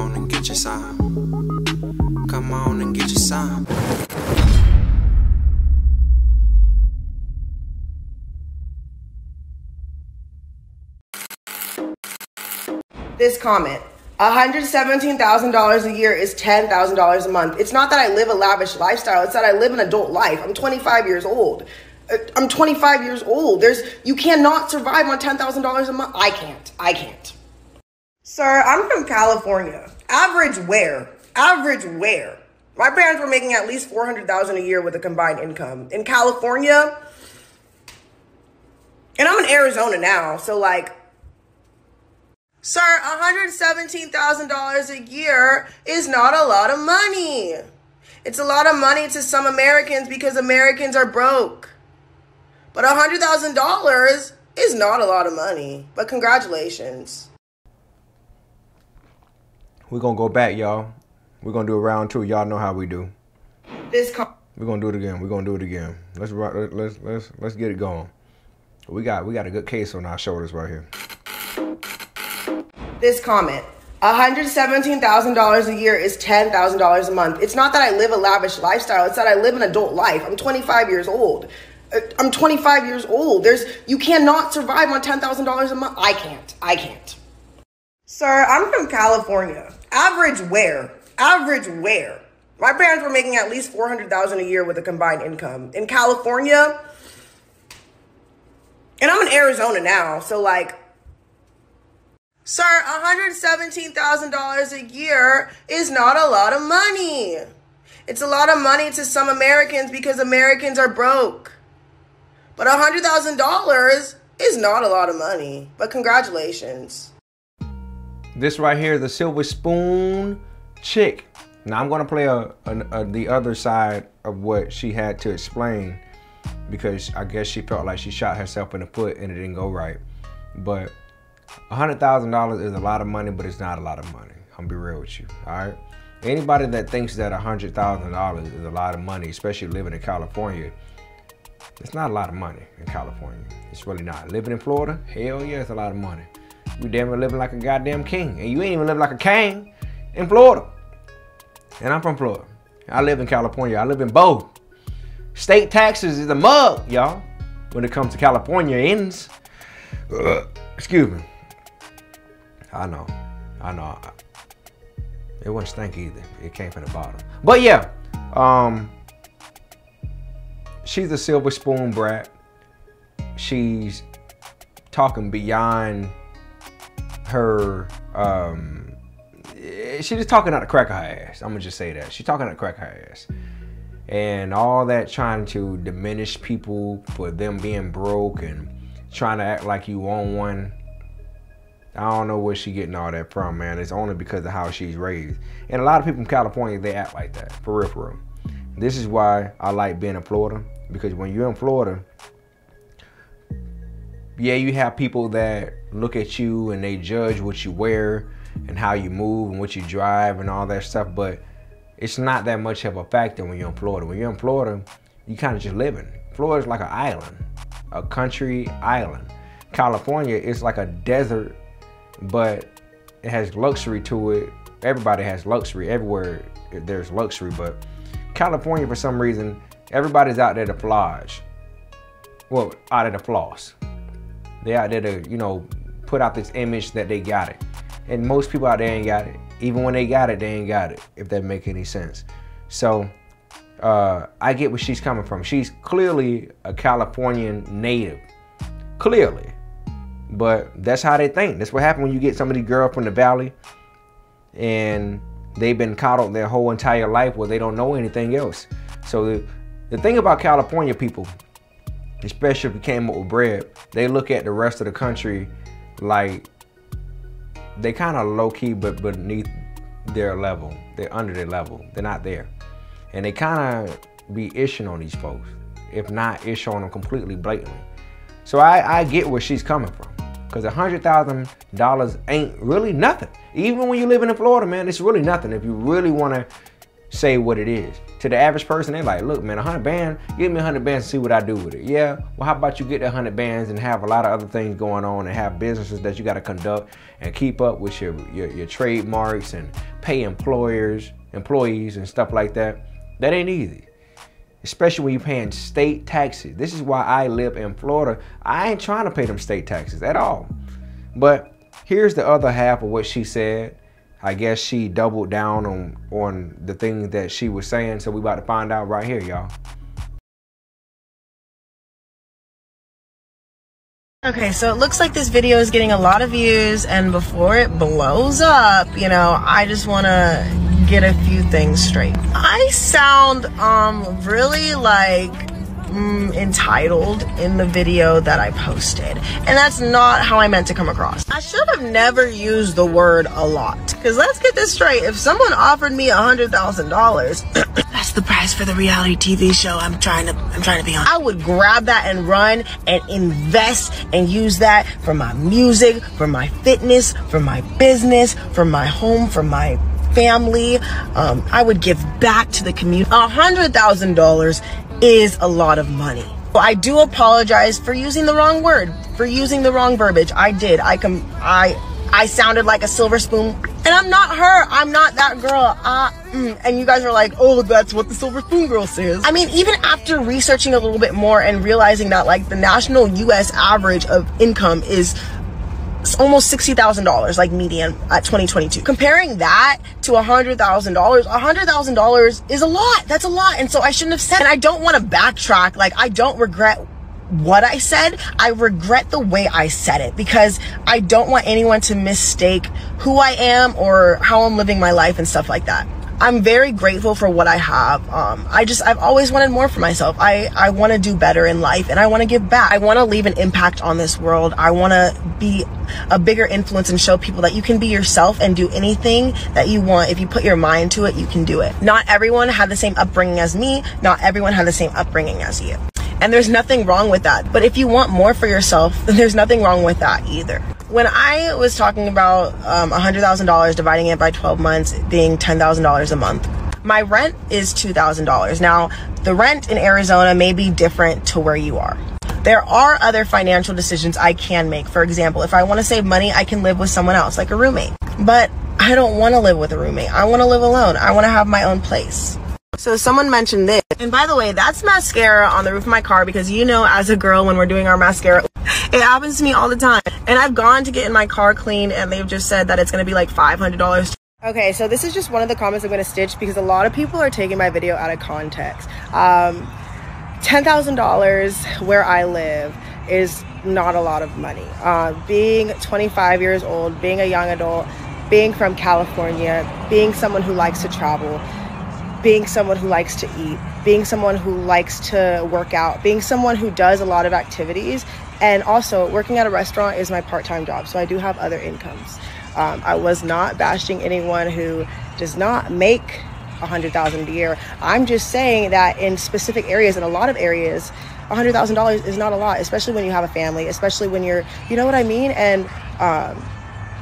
on and get your some. Come on and get your some. This comment. $117,000 a year is $10,000 a month. It's not that I live a lavish lifestyle. It's that I live an adult life. I'm 25 years old. You cannot survive on $10,000 a month. I can't. Sir, I'm from California. Average where? My parents were making at least $400,000 a year with a combined income. In California, and I'm in Arizona now, so like, sir, $117,000 a year is not a lot of money. It's a lot of money to some Americans because Americans are broke. But $100,000 is not a lot of money. But congratulations. We're going to go back, y'all. We're going to do a round two. Y'all know how we do. We're going to do it again. Let's get it going. We got a good case on our shoulders right here. This comment. $117,000 a year is $10,000 a month. It's not that I live a lavish lifestyle. It's that I live an adult life. I'm 25 years old. You cannot survive on $10,000 a month. I can't. Sir, I'm from California. Average where? My parents were making at least $400,000 a year with a combined income. In California, and I'm in Arizona now, so like, sir, $117,000 a year is not a lot of money. It's a lot of money to some Americans because Americans are broke. But $100,000 is not a lot of money. But congratulations. This right here is the silver spoon chick. Now I'm gonna play the other side of what she had to explain, because I guess she felt like she shot herself in the foot and it didn't go right. But $100,000 is a lot of money, but it's not a lot of money. I'm gonna be real with you, all right? Anybody that thinks that $100,000 is a lot of money, especially living in California, it's not a lot of money in California. It's really not. Living in Florida, hell yeah, it's a lot of money. We damn near living like a goddamn king, and you ain't even live like a king in Florida. And I'm from Florida. I live in California. I live in both. State taxes is a mug, y'all, when it comes to Californians. Excuse me. I know. It wasn't stank either. It came from the bottom. But yeah, she's a silver spoon brat. She's talking beyond her, she's just talking out the crack of her ass. I'm gonna just say that. She's talking out the crack of her ass. And all that trying to diminish people for them being broke and trying to act like you own one. I don't know where she getting all that from, man. It's only because of how she's raised. And a lot of people in California, they act like that, for real. This is why I like being in Florida, because when you're in Florida, yeah, you have people that look at you and they judge what you wear and how you move and what you drive and all that stuff, but it's not that much of a factor when you're in Florida. When you're in Florida, you kind of just living. Florida's like an island, a country island. California is like a desert, but it has luxury to it. Everybody has luxury. Everywhere there's luxury, but California, for some reason, everybody's out there to floss. Well, out there to floss. They out there to, you know, put out this image that they got it. And most people out there ain't got it. Even when they got it, they ain't got it, if that make any sense. So I get where she's coming from. She's clearly a Californian native, clearly. But that's how they think. That's what happens when you get some of these girls from the valley and they've been coddled their whole entire life where they don't know anything else. So the thing about California people, especially if you came up with bread, they look at the rest of the country like they kind of low-key but beneath their level. They're under their level. They're not there. And they kind of be ishing on these folks, if not ish on them completely blatantly. So I get where she's coming from, because $100,000 ain't really nothing. Even when you're living in Florida, man, it's really nothing if you really want to say what it is. To the average person, they're like, look, man, 100 bands, give me 100 bands and see what I do with it. Yeah, well, how about you get the 100 bands and have a lot of other things going on and have businesses that you got to conduct and keep up with your trademarks and pay employees and stuff like that. That ain't easy. Especially when you're paying state taxes. This is why I live in Florida. I ain't trying to pay them state taxes at all. But here's the other half of what she said. I guess she doubled down on the things that she was saying. So we about to find out right here, y'all. Okay, so it looks like this video is getting a lot of views, and before it blows up, you know, I just want to get a few things straight. I sound really like entitled in the video that I posted, and that's not how I meant to come across. I should have never used the word a lot, because let's get this straight. If someone offered me $100,000 that's the price for the reality TV show I'm trying to be on, I would grab that and run and invest and use that for my music, for my fitness, for my business, for my home, for my family. I would give back to the community. $100,000 is a lot of money. Well, I do apologize for using the wrong word, for using the wrong verbiage. I did. I sounded like a silver spoon, and I'm not her. I'm not that girl. And you guys are like, oh, that's what the silver spoon girl says. I mean, even after researching a little bit more and realizing that like the national US average of income is almost $60,000, like median at 2022. Comparing that to $100,000 is a lot. That's a lot. And so I shouldn't have said, and I don't want to backtrack. Like, I don't regret what I said. I regret the way I said it, because I don't want anyone to mistake who I am or how I'm living my life and stuff like that. I'm very grateful for what I have. I've always wanted more for myself. I want to do better in life, and I want to give back. I want to leave an impact on this world. I want to be a bigger influence and show people that you can be yourself and do anything that you want. If you put your mind to it, you can do it. Not everyone had the same upbringing as me. Not everyone had the same upbringing as you. And there's nothing wrong with that. But if you want more for yourself, then there's nothing wrong with that either. When I was talking about $100,000, dividing it by 12 months being $10,000 a month, my rent is $2,000. Now, the rent in Arizona may be different to where you are. There are other financial decisions I can make. For example, if I want to save money, I can live with someone else, like a roommate. But I don't want to live with a roommate. I want to live alone. I want to have my own place. So someone mentioned this. And by the way, that's mascara on the roof of my car, because you know, as a girl, when we're doing our mascara, it happens to me all the time. And I've gone to get in my car cleaned, and they've just said that it's going to be like $500. Okay, so this is just one of the comments I'm going to stitch, because a lot of people are taking my video out of context. $10,000 where I live is not a lot of money. Being 25 years old, being a young adult, being from California, being someone who likes to travel, being someone who likes to eat, being someone who likes to work out, being someone who does a lot of activities, and also working at a restaurant is my part-time job, so I do have other incomes. I was not bashing anyone who does not make $100,000 a year. I'm just saying that in specific areas, in a lot of areas, $100,000 is not a lot, especially when you have a family, especially when you're, you know what I mean? And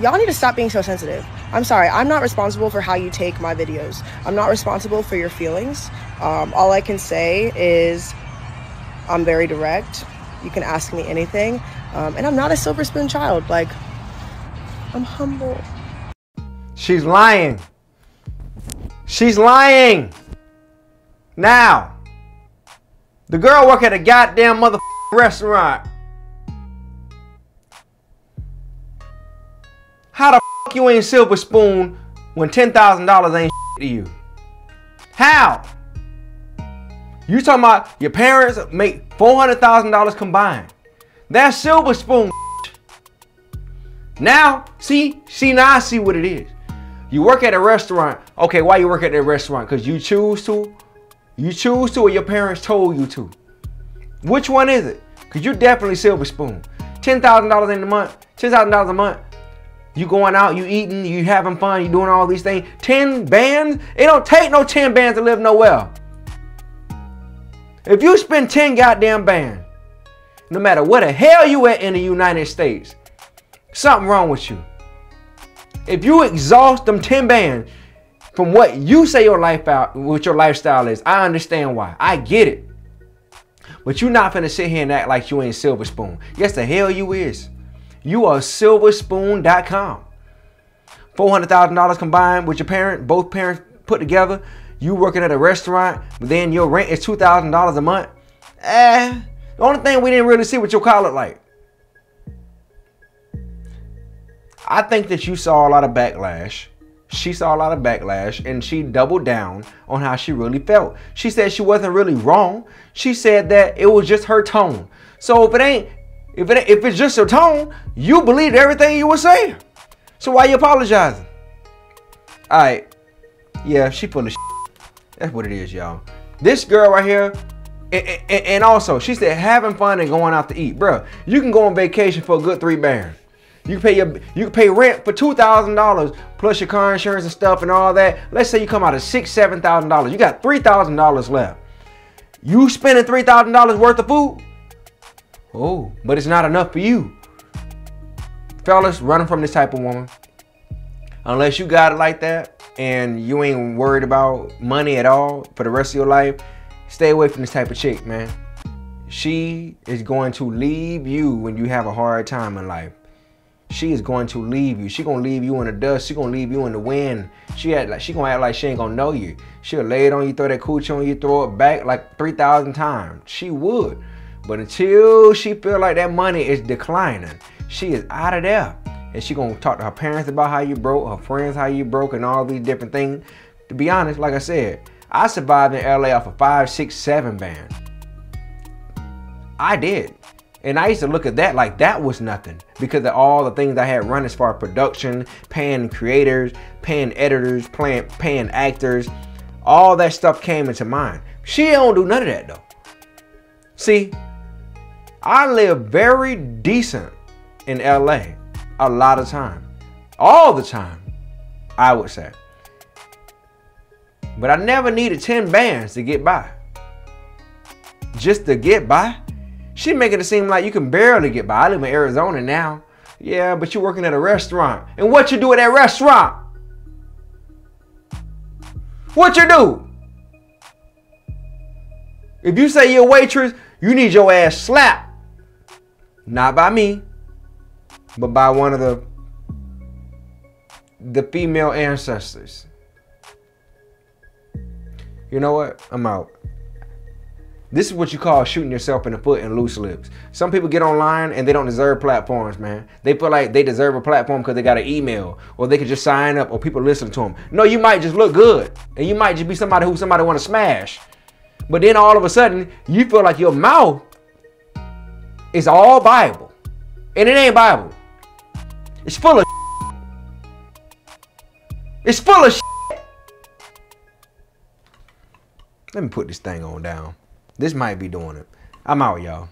y'all need to stop being so sensitive. I'm sorry, I'm not responsible for how you take my videos. I'm not responsible for your feelings. All I can say is I'm very direct. You can ask me anything. And I'm not a silver spoon child. Like, I'm humble. She's lying. She's lying. Now, the girl work at a goddamn motherfucking restaurant. How the fuck you ain't silver spoon when $10,000 ain't to you? How? You talking about your parents make $400,000 combined. That's silver spoon. Now, now I see what it is. You work at a restaurant. Okay, why you work at that restaurant? Because you choose to? You choose to, or your parents told you to? Which one is it? Because you're definitely silver spoon. $10,000 in a month, $10,000 a month. You going out, you eating, you having fun, you doing all these things. 10 bands? It don't take no 10 bands to live nowhere. If you spend 10 goddamn bands, no matter where the hell you at in the United States, something wrong with you. If you exhaust them 10 bands from what you say your life out, what your lifestyle is, I understand why. I get it. But you're not finna sit here and act like you ain't silver spoon. Yes, the hell you is. You are silverspoon.com. $400,000 combined with your parent, both parents put together. You working at a restaurant, but then your rent is $2,000 a month. The only thing we didn't really see what your car looked like. I think that you saw a lot of backlash. She saw a lot of backlash, and she doubled down on how she really felt. She said she wasn't really wrong. She said that it was just her tone. So if it's just her tone, you believed everything you were saying. So why you apologizing? All right, yeah, she full of shit. That's what it is, y'all. This girl right here, and also she said having fun and going out to eat, bro. You can go on vacation for a good 3 bands. You can pay rent for $2,000 plus your car insurance and stuff and all that. Let's say you come out of $6,000, $7,000. You got $3,000 left. You spending $3,000 worth of food? Oh, but it's not enough for you. Fellas, running from this type of woman. Unless you got it like that and you ain't worried about money at all for the rest of your life, stay away from this type of chick, man. She is going to leave you when you have a hard time in life. She is going to leave you. She gonna leave you in the dust. She gonna leave you in the wind. She gonna act like she ain't gonna know you. She'll lay it on you, throw that coochie on you, throw it back like 3,000 times. She would. But until she feel like that money is declining, she is out of there. And she gonna talk to her parents about how you broke, her friends how you broke, and all these different things. To be honest, like I said, I survived in LA off of 5, 6, 7 bands. I did. And I used to look at that like that was nothing because of all the things I had run as far as production, paying creators, paying editors, paying actors. All that stuff came into mind. She don't do none of that though. See, I live very decent in LA a lot of time. All the time, I would say. But I never needed 10 bands to get by. Just to get by. She making it seem like you can barely get by. I live in Arizona now. Yeah, but you're working at a restaurant. And what you do at that restaurant? What you do? If you say you're a waitress, you need your ass slapped. Not by me, but by one of the female ancestors. You know what? I'm out. This is what you call shooting yourself in the foot and loose lips. Some people get online and they don't deserve platforms, man. They feel like they deserve a platform because they got an email or they could just sign up or people listen to them. No, you might just look good and you might just be somebody who somebody want to smash. But then all of a sudden, you feel like your mouth is all Bible. And it ain't Bible. It's full of shit. It's full of shit. Let me put this thing on down. This might be doing it. I'm out, y'all.